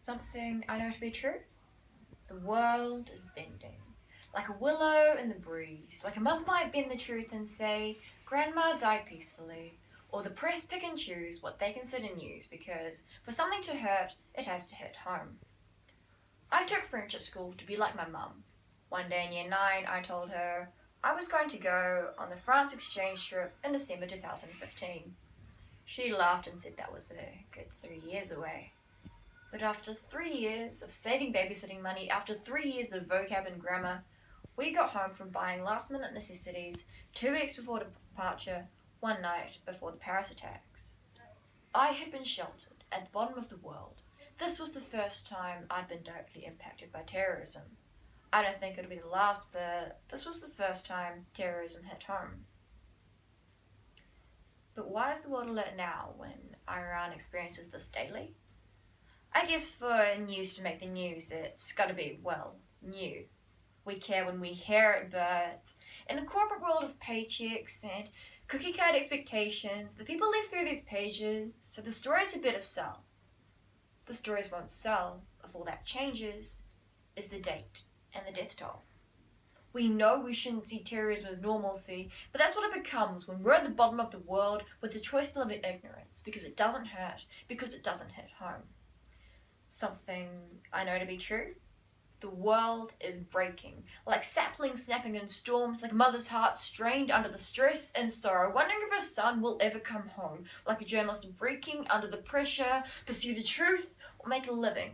Something I know to be true. The world is bending, like a willow in the breeze, like a mother might bend the truth and say, Grandma died peacefully, or the press pick and choose what they consider news because for something to hurt, it has to hit home. I took French at school to be like my mum. One day in year 9, I told her I was going to go on the France exchange trip in December 2015. She laughed and said that was a good 3 years away. But after 3 years of saving babysitting money, after 3 years of vocab and grammar, we got home from buying last-minute necessities 2 weeks before departure, one night before the Paris attacks. I had been sheltered at the bottom of the world. This was the first time I'd been directly impacted by terrorism. I don't think it'll be the last, but this was the first time terrorism hit home. But why is the world alert now when Iran experiences this daily? I guess for news to make the news, it's gotta be, well, new. We care when we hear it, but in a corporate world of paychecks and cookie cutter expectations, the people live through these pages, so the stories had better sell. The stories won't sell if all that changes is the date and the death toll. We know we shouldn't see terrorism as normalcy, but that's what it becomes when we're at the bottom of the world with the choice to live in ignorance, because it doesn't hurt, because it doesn't hit home. Something I know to be true. The world is breaking, like saplings snapping in storms, like a mother's heart strained under the stress and sorrow, wondering if her son will ever come home, like a journalist breaking under the pressure, pursue the truth, or make a living.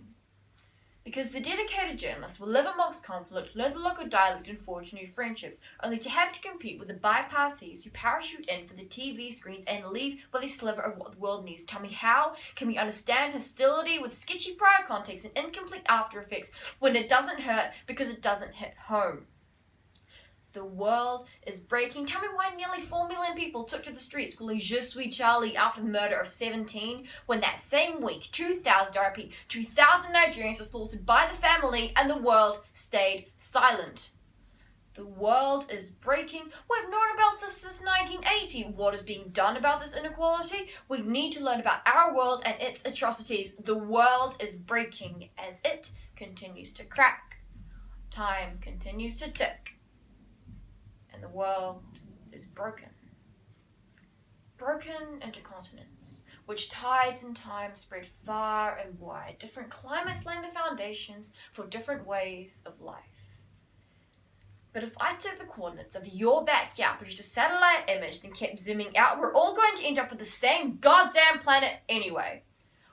Because the dedicated journalist will live amongst conflict, learn the local dialect and forge new friendships, only to have to compete with the bypassees who parachute in for the TV screens and leave with a sliver of what the world needs. Tell me how can we understand hostility with sketchy prior context and incomplete after effects when it doesn't hurt because it doesn't hit home? The world is breaking. Tell me why nearly 4 million people took to the streets calling Je suis Charlie after the murder of 17, when that same week, 2,000, I repeat, 2,000 Nigerians were slaughtered by the family and the world stayed silent. The world is breaking. We've known about this since 1980. What is being done about this inequality? We need to learn about our world and its atrocities. The world is breaking as it continues to crack. Time continues to tick. And the world is broken. Broken into continents, which tides and time spread far and wide. Different climates laying the foundations for different ways of life. But if I took the coordinates of your backyard, produced a satellite image, then kept zooming out, we're all going to end up with the same goddamn planet anyway.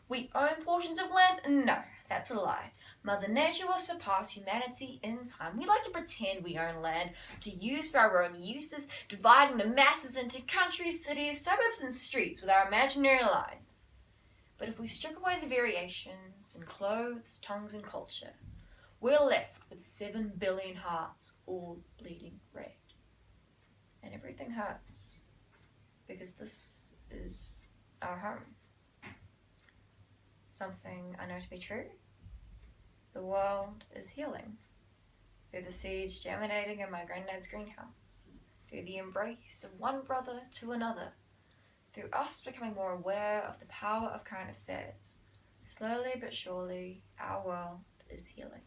We own portions of land? No, that's a lie. Mother Nature will surpass humanity in time. We like to pretend we own land to use for our own uses, dividing the masses into countries, cities, suburbs, and streets with our imaginary lines. But if we strip away the variations in clothes, tongues, and culture, we're left with 7 billion hearts all bleeding red. And everything hurts, because this is our home. Something I know to be true. The world is healing, through the seeds germinating in my granddad's greenhouse, through the embrace of one brother to another, through us becoming more aware of the power of current affairs. Slowly but surely, our world is healing.